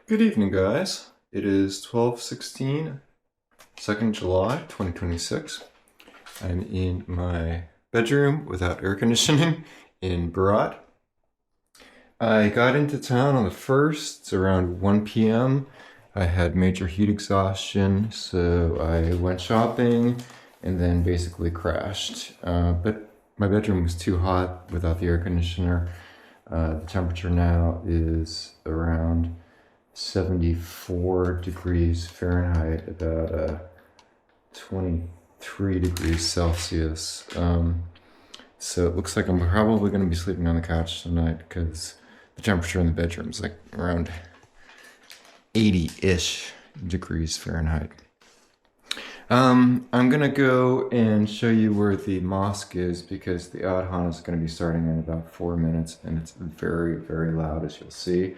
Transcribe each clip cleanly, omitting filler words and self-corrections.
Good evening, guys. It is 12:16, 2nd July, 2026. I'm in my bedroom without air conditioning in Berat. I got into town on the 1st around 1 p.m. I had major heat exhaustion, so I went shopping and then basically crashed. But my bedroom was too hot without the air conditioner. The temperature now is around 74 degrees Fahrenheit, about 23 degrees Celsius. So it looks like I'm probably going to be sleeping on the couch tonight because the temperature in the bedroom is like around 80-ish degrees Fahrenheit. I'm gonna go and show you where the mosque is because the adhan is going to be starting in about 4 minutes and it's very, very loud, as you'll see.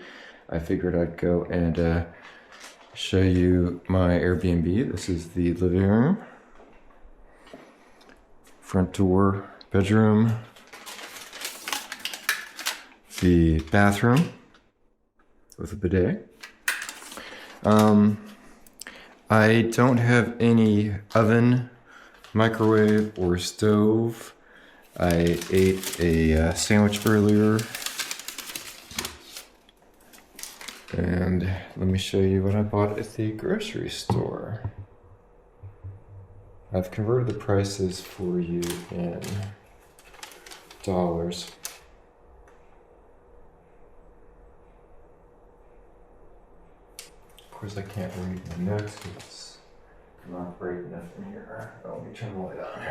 I figured I'd go and show you my Airbnb. This is the living room, front door, bedroom, the bathroom with a bidet. I don't have any oven, microwave, or stove. I ate a sandwich earlier. And let me show you what I bought at the grocery store. I've converted the prices for you in dollars. Of course, I can't read my notes because it's not bright enough in here. Oh, let me turn the light on.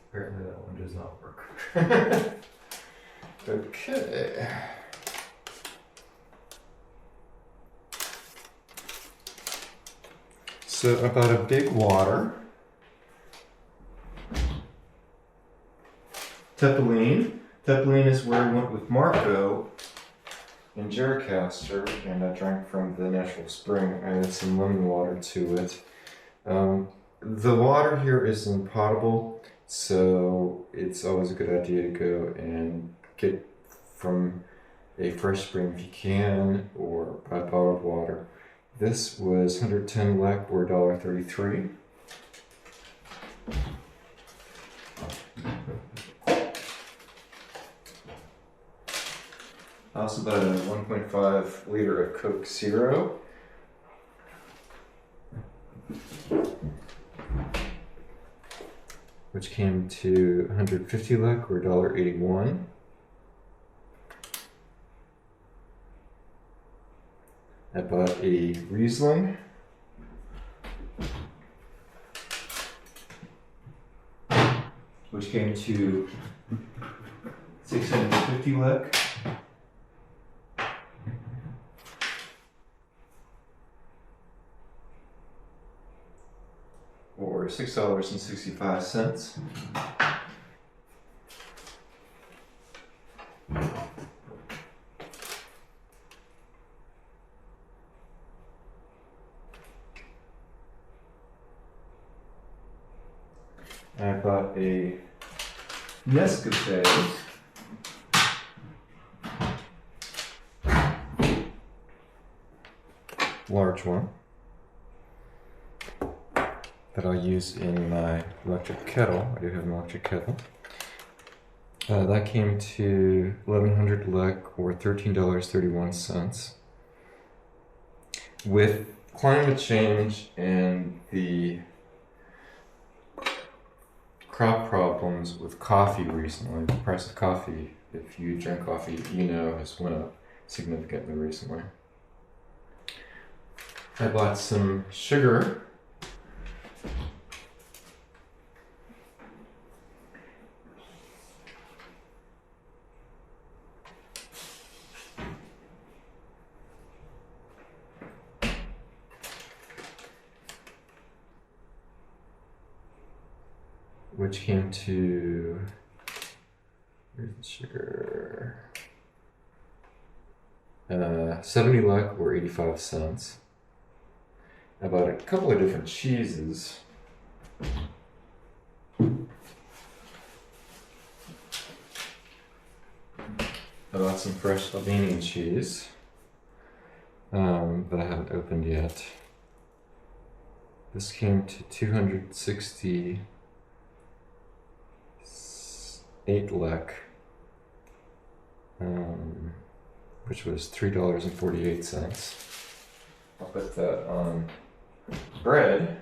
Apparently that one does not work. Okay. So I bought a big water, Teppoline. Teppoline is where I went with Marco in Jericaster, and I drank from the natural spring. I added some lemon water to it. The water here isn't potable, so it's always a good idea to go and get from a fresh spring if you can, or buy bottled water. This was 110 lek or $1.33. I also bought a 1.5 liter of Coke Zero. Which came to 150 lek or $1.81. I bought a Riesling. Which came to 650 lek. Or $6.65. I bought a Nescafe. Large one. That I'll use in my electric kettle. I do have an electric kettle. That came to 1,100 lek or $13.31. With climate change and the crop problems with coffee recently, the price of coffee, if you drink coffee, you know, has went up significantly recently. I bought some sugar. Which came to, where's the sugar? 70 lek or 85 cents. I bought a couple of different cheeses. I bought some fresh Albanian cheese that I haven't opened yet. This came to 268 lek, which was $3.48. I'll put that on bread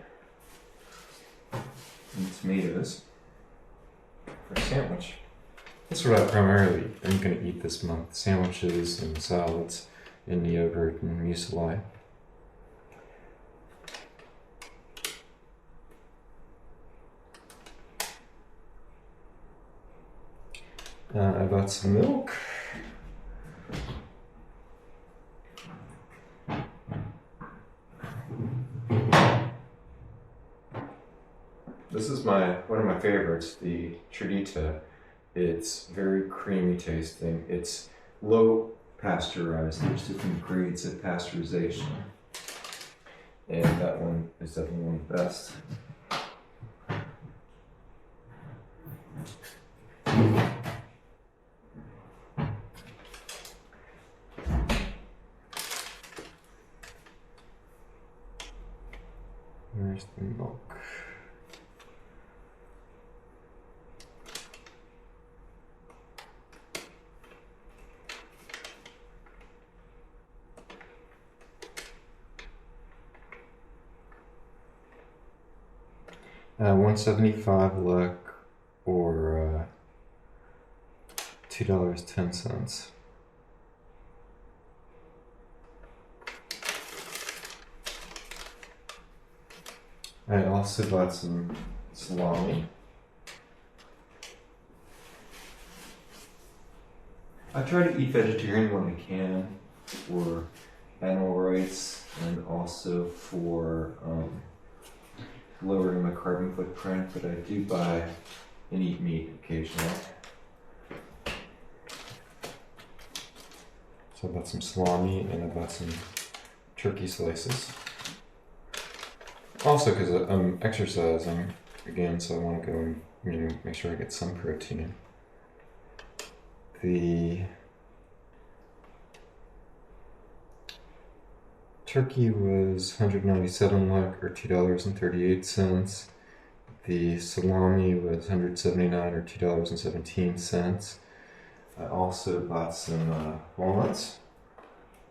and tomatoes for a sandwich. That's what I primarily am going to eat this month: sandwiches and salads and yogurt and muesli. I bought some milk. This is one of my favorites, the Tradita. It's very creamy tasting. It's low pasteurized. There's different grades of pasteurization, and that one is definitely one of the best. Where's the milk? $1.75 lek, or $2.10. I also bought some salami. I try to eat vegetarian when I can for animal rights and also for lowering my carbon footprint, but I do buy and eat meat occasionally. So I bought some salami and I bought some turkey slices. Also because I'm exercising again, so I want to go and make sure I get some protein. The turkey was 197 lek, or $2.38. The salami was 179, or $2.17. I also bought some walnuts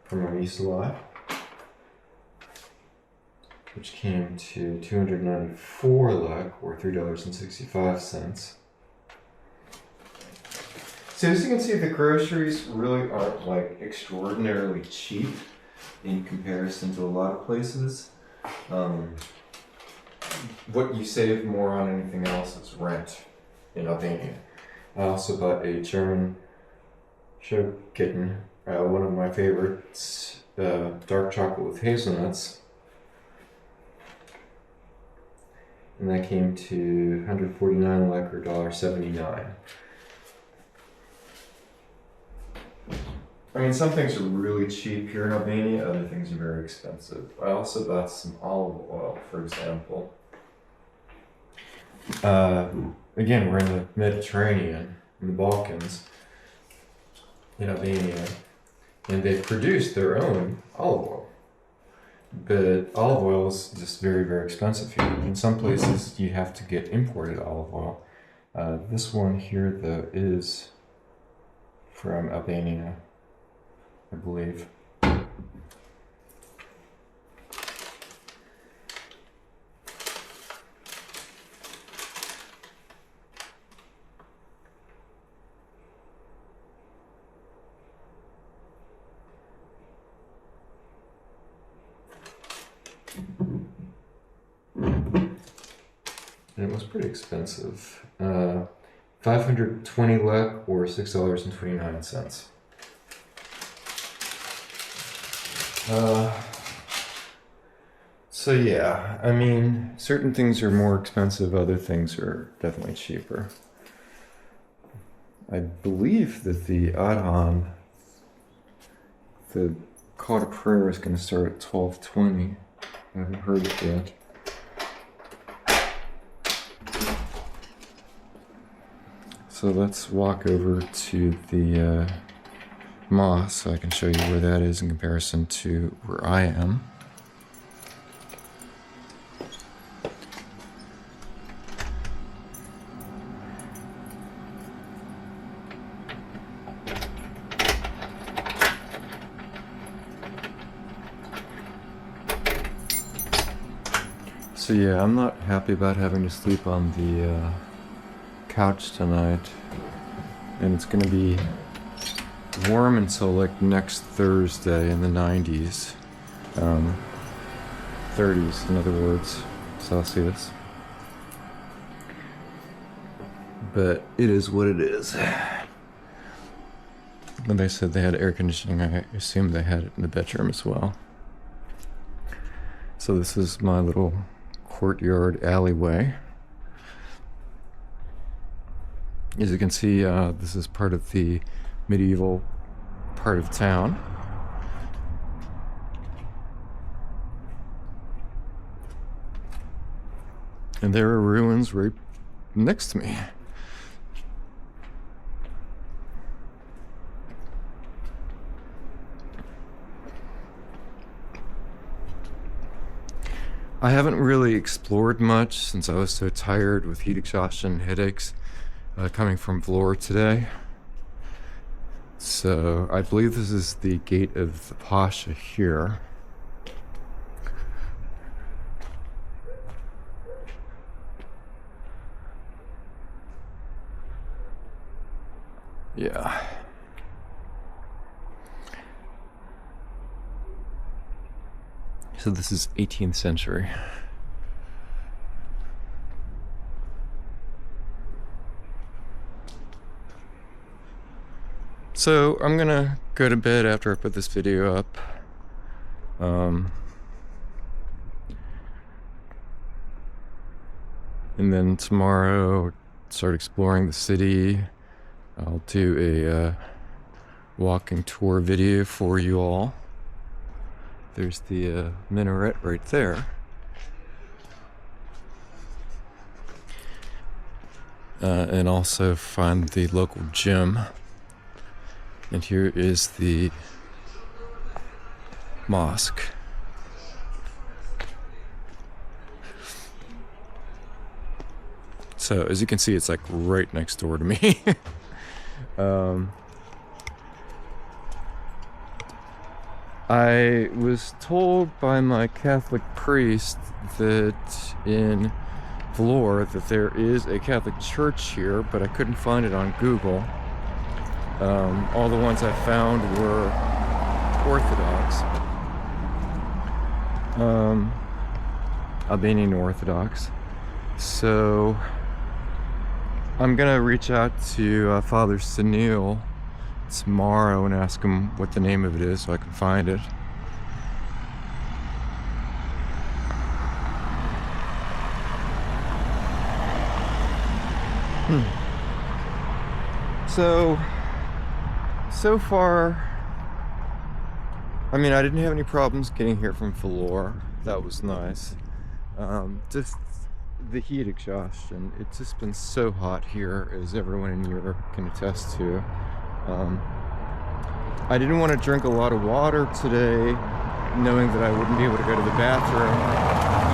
for my muesli, which came to 294 lek, or $3.65. So as you can see, the groceries really aren't like extraordinarily cheap in comparison to a lot of places. What you save more on anything else is rent in Albania. I also bought a German show kitten, one of my favorites, dark chocolate with hazelnuts. And that came to 149 lek, or $1.79. I mean, some things are really cheap here in Albania, other things are very expensive. I also bought some olive oil, for example. Again, we're in the Mediterranean, in the Balkans, in Albania, and they produce their own olive oil. But olive oil is just very, very expensive here. In some places, you have to get imported olive oil. This one here, though, is from Albania, I believe. And it was pretty expensive. 520 lek, or $6.29. So yeah, I mean, certain things are more expensive, other things are definitely cheaper. I believe that the adhan, the call to prayer, is going to start at 12:20. I haven't heard it yet. So let's walk over to the mosque, so I can show you where that is in comparison to where I am. So yeah, I'm not happy about having to sleep on the couch tonight, and it's gonna be warm until like next Thursday in the 90s, 30s in other words, Celsius. But it is what it is. When they said they had air conditioning, I assumed they had it in the bedroom as well. So this is my little courtyard alleyway. As you can see, this is part of the medieval part of town. And there are ruins right next to me. I haven't really explored much since I was so tired with heat exhaustion and headaches coming from Vlor today. So I believe this is the gate of the Pasha here. Yeah. So this is 18th century. So I'm gonna go to bed after I put this video up. And then tomorrow start exploring the city. I'll do a walking tour video for you all. There's the minaret right there. And also find the local gym. And here is the mosque. So as you can see, it's like right next door to me. I was told by my Catholic priest that in Vlor that there is a Catholic church here, but I couldn't find it on Google. All the ones I found were Orthodox, Albanian Orthodox. So I'm gonna reach out to Father Senil tomorrow and ask him what the name of it is so I can find it. So far, I mean, I didn't have any problems getting here from Vlor. That was nice. Just the heat exhaustion. It's just been so hot here, as everyone in Europe can attest to. I didn't want to drink a lot of water today, knowing that I wouldn't be able to go to the bathroom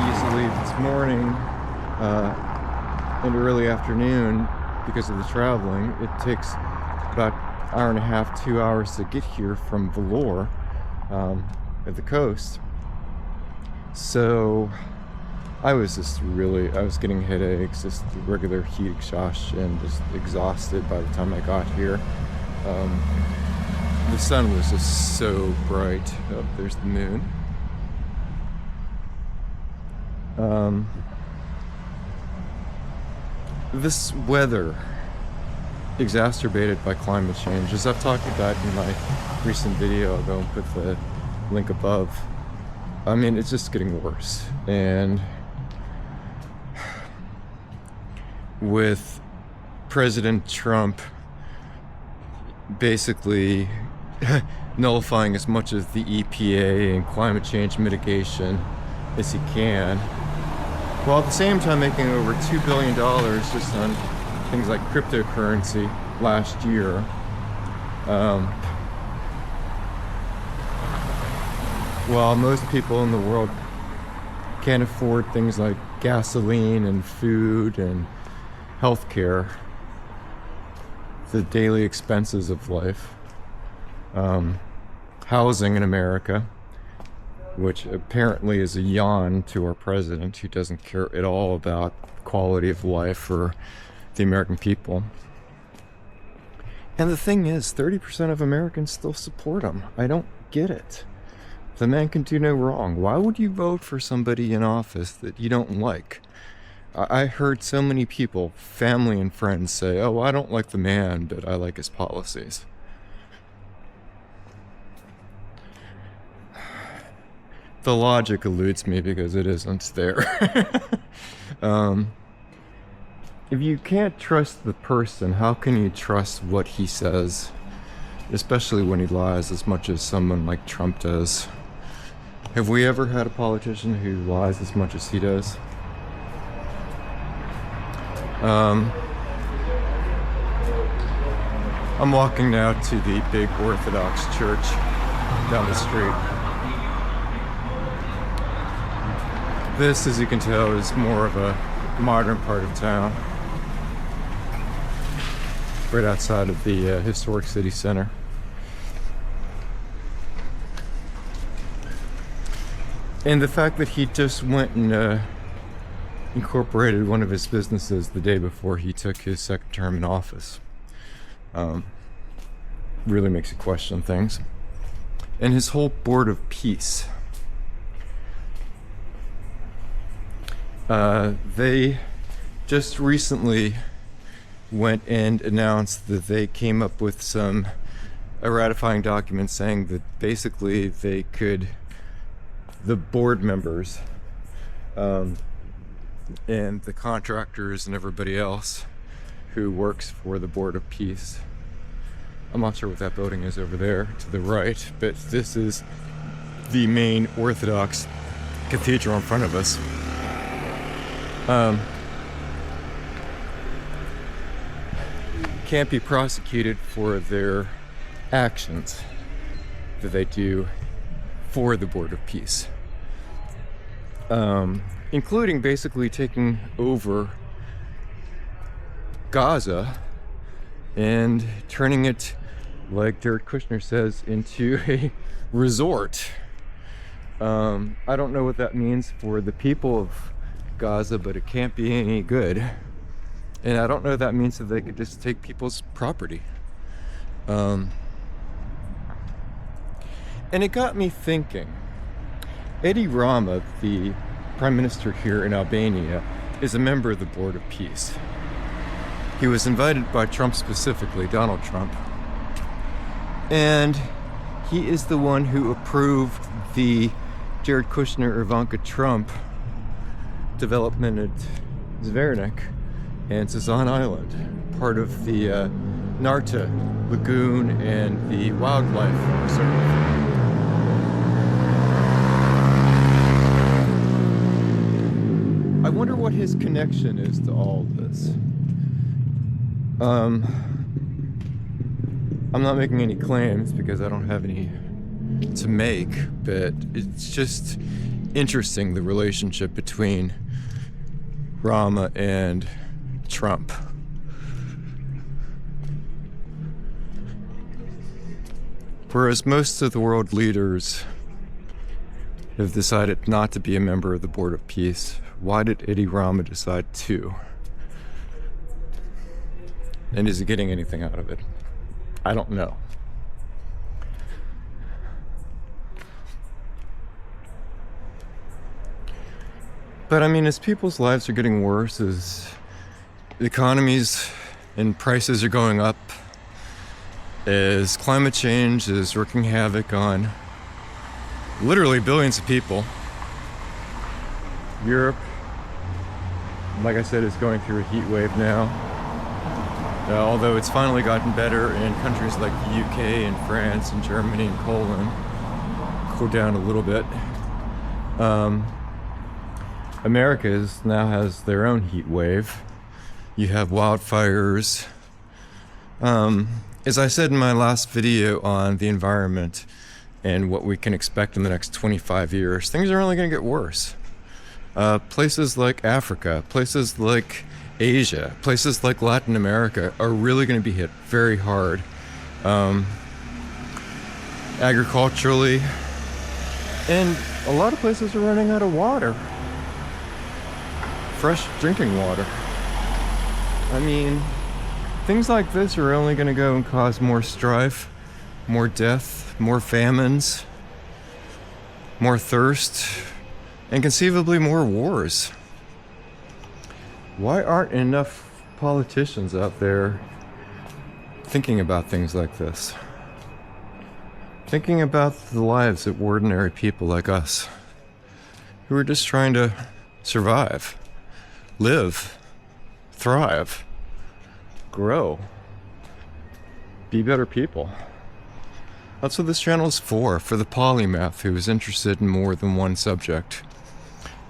easily this morning and early afternoon because of the traveling. It takes about an hour and a half, 2 hours to get here from Vlor at the coast. So I was getting headaches, just regular heat exhaustion, just exhausted by the time I got here. The sun was just so bright. Oh, there's the moon. This weather, exacerbated by climate change, as I've talked about in my recent video, I'll go and put the link above. I mean, it's just getting worse. And with President Trump basically nullifying as much of the EPA and climate change mitigation as he can, while at the same time making over $2 billion just on things like cryptocurrency last year. while most people in the world can't afford things like gasoline and food and healthcare, the daily expenses of life, housing in America, which apparently is a yawn to our president, who doesn't care at all about quality of life for the American people. And the thing is, 30% of Americans still support him. I don't get it. The man can do no wrong. Why would you vote for somebody in office that you don't like? I heard so many people, family and friends, say, oh, I don't like the man, but I like his policies. The logic eludes me because it isn't there. If you can't trust the person, how can you trust what he says? Especially when he lies as much as someone like Trump does. Have we ever had a politician who lies as much as he does? I'm walking now to the big Orthodox church down the street. This, as you can tell, is more of a modern part of town, right outside of the historic city center. And the fact that he just went and incorporated one of his businesses the day before he took his second term in office really makes you question things. And his whole board of peace. They just recently went and announced that they came up with a ratifying document saying that basically they could, the board members and the contractors and everybody else who works for the Board of Peace. I'm not sure what that building is over there to the right, but this is the main Orthodox cathedral in front of us. Can't be prosecuted for their actions that they do for the Board of Peace, including basically taking over Gaza and turning it, like Jared Kushner says, into a resort. I don't know what that means for the people of Gaza, but it can't be any good. And I don't know if that means that they could just take people's property. And it got me thinking. Eddie Rama, the Prime Minister here in Albania, is a member of the Board of Peace. He was invited by Trump specifically, Donald Trump. And he is the one who approved the Jared Kushner, Ivanka Trump development at Zvernik and Sazan Island, part of the Narta Lagoon and the wildlife reserve. I wonder what his connection is to all this. I'm not making any claims because I don't have any to make, but it's just interesting, the relationship between Rama and Trump. Whereas most of the world leaders have decided not to be a member of the Board of Peace, why did Eddie Rama decide to? And is he getting anything out of it? I don't know. But I mean, as people's lives are getting worse, as the economies and prices are going up, as climate change is wreaking havoc on literally billions of people, Europe, like I said, is going through a heat wave now. Although it's finally gotten better in countries like the UK and France and Germany and Poland, cooled down a little bit. America now has their own heat wave. You have wildfires. As I said in my last video on the environment, and what we can expect in the next 25 years, things are only going to get worse. Places like Africa, places like Asia, places like Latin America are really going to be hit very hard. Agriculturally, and a lot of places are running out of water. Fresh drinking water. I mean, things like this are only going to go and cause more strife, more death, more famines, more thirst, and conceivably more wars. Why aren't enough politicians out there thinking about things like this? Thinking about the lives of ordinary people like us, who are just trying to survive, live, thrive, grow, be better people. That's what this channel is for the polymath who is interested in more than one subject,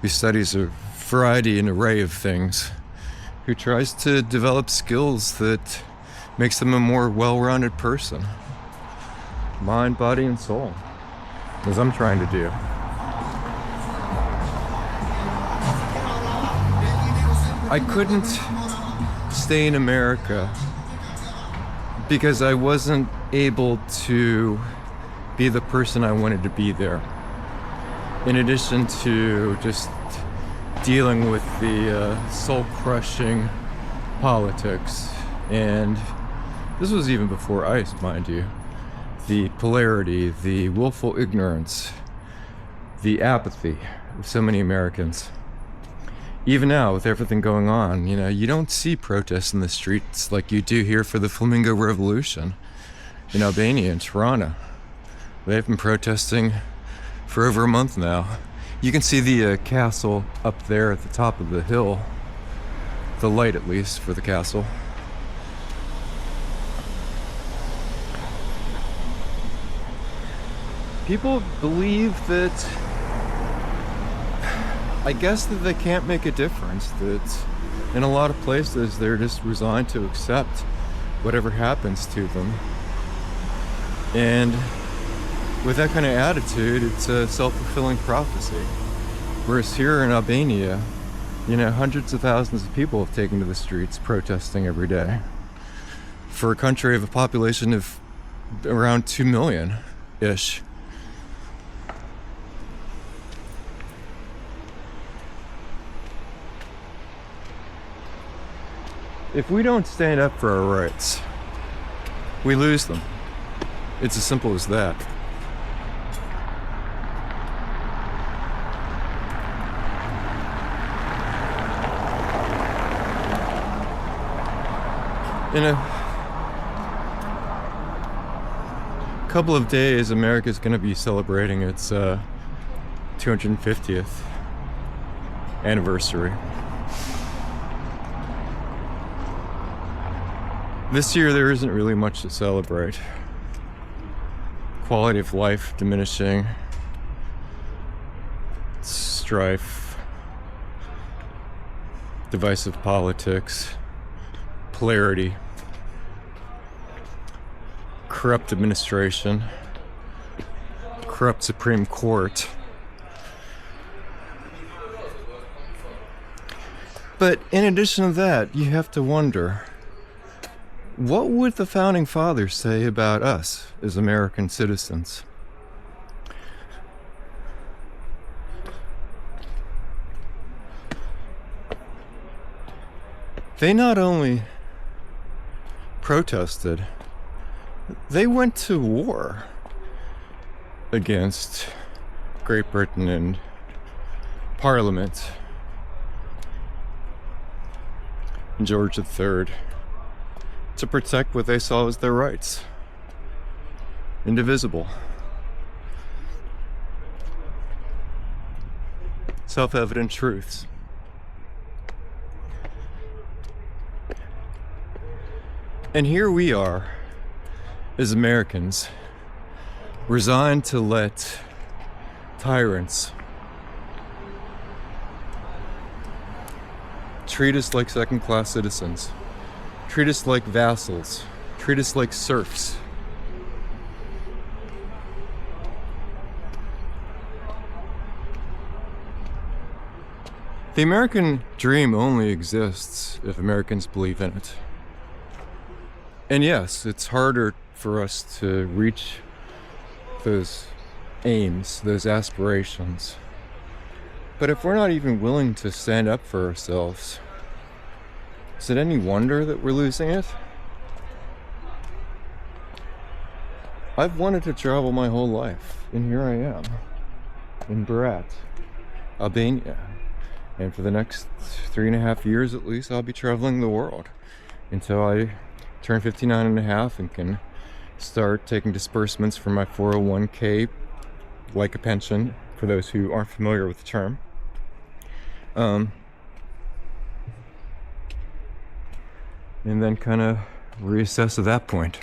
who studies a variety and array of things, who tries to develop skills that makes them a more well-rounded person. Mind, body, and soul, as I'm trying to do. I couldn't stay in America because I wasn't able to be the person I wanted to be there. In addition to just dealing with the soul-crushing politics, and this was even before ICE, mind you. The polarity, the willful ignorance, the apathy of so many Americans. Even now, with everything going on, you don't see protests in the streets like you do here for the Flamingo Revolution in Albania and Tirana. They've been protesting for over a month now. You can see the castle up there at the top of the hill. The light, at least, for the castle. People believe that, I guess that they can't make a difference, that in a lot of places they're just resigned to accept whatever happens to them. And with that kind of attitude, it's a self-fulfilling prophecy. Whereas here in Albania, hundreds of thousands of people have taken to the streets protesting every day. For a country of a population of around 2 million-ish. If we don't stand up for our rights, we lose them. It's as simple as that. In a couple of days, America's going to be celebrating its 250th anniversary. This year there isn't really much to celebrate. Quality of life diminishing, strife, divisive politics, polarity, corrupt administration, corrupt Supreme Court. But in addition to that, you have to wonder, what would the Founding Fathers say about us as American citizens? They not only protested, they went to war against Great Britain and Parliament and George III. To protect what they saw as their rights. Indivisible. Self-evident truths. And here we are, as Americans, resigned to let tyrants treat us like second-class citizens. Treat us like vassals. Treat us like serfs. The American dream only exists if Americans believe in it. And yes, it's harder for us to reach those aims, those aspirations. But if we're not even willing to stand up for ourselves, is it any wonder that we're losing it? I've wanted to travel my whole life, and here I am, in Berat, Albania. And for the next 3.5 years at least, I'll be traveling the world until I turn 59 and a half and can start taking disbursements from my 401k, like a pension, for those who aren't familiar with the term. And then kind of reassess at that point.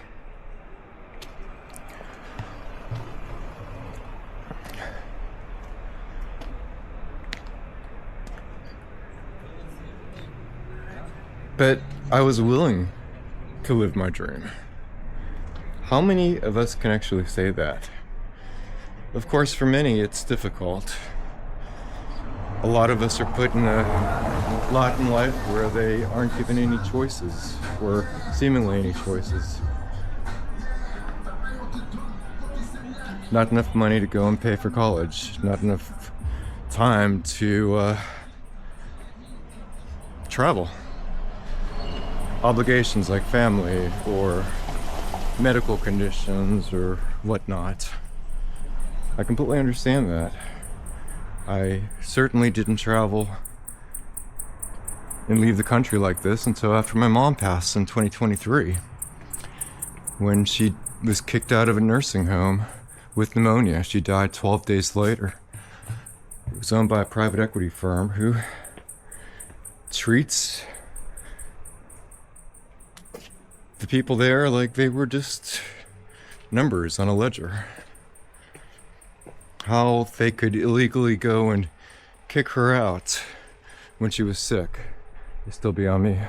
But I was willing to live my dream. How many of us can actually say that? Of course, for many, it's difficult. A lot of us are put in a lot in life where they aren't given any choices, or seemingly any choices. Not enough money to go and pay for college, not enough time to travel. Obligations like family or medical conditions or whatnot. I completely understand that. I certainly didn't travel and leave the country like this until after my mom passed in 2023, when she was kicked out of a nursing home with pneumonia. She died 12 days later. It was owned by a private equity firm who treats the people there like they were just numbers on a ledger. How they could illegally go and kick her out when she was sick is still beyond me.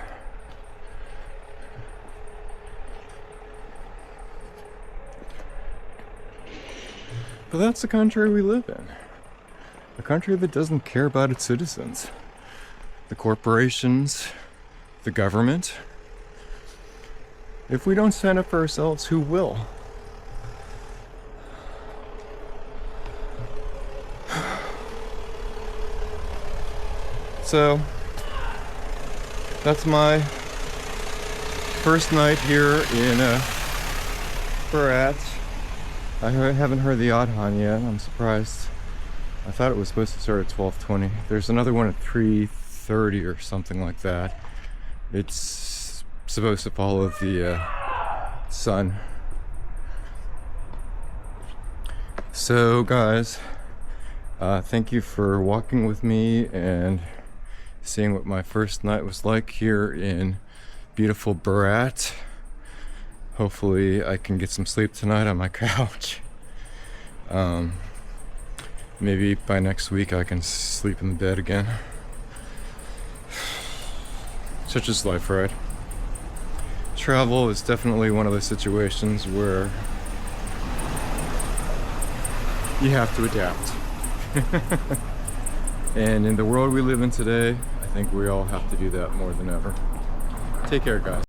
But that's the country we live in. A country that doesn't care about its citizens. The corporations, the government. If we don't stand up for ourselves, who will? So, that's my first night here in Berat. I haven't heard the adhan yet. I'm surprised. I thought it was supposed to start at 12:20. There's another one at 3:30 or something like that. It's supposed to follow the sun. So guys, thank you for walking with me and seeing what my first night was like here in beautiful Berat. Hopefully I can get some sleep tonight on my couch. Maybe by next week I can sleep in the bed again. Such is life, right? Travel is definitely one of those situations where you have to adapt. And in the world we live in today, I think we all have to do that more than ever. Take care, guys.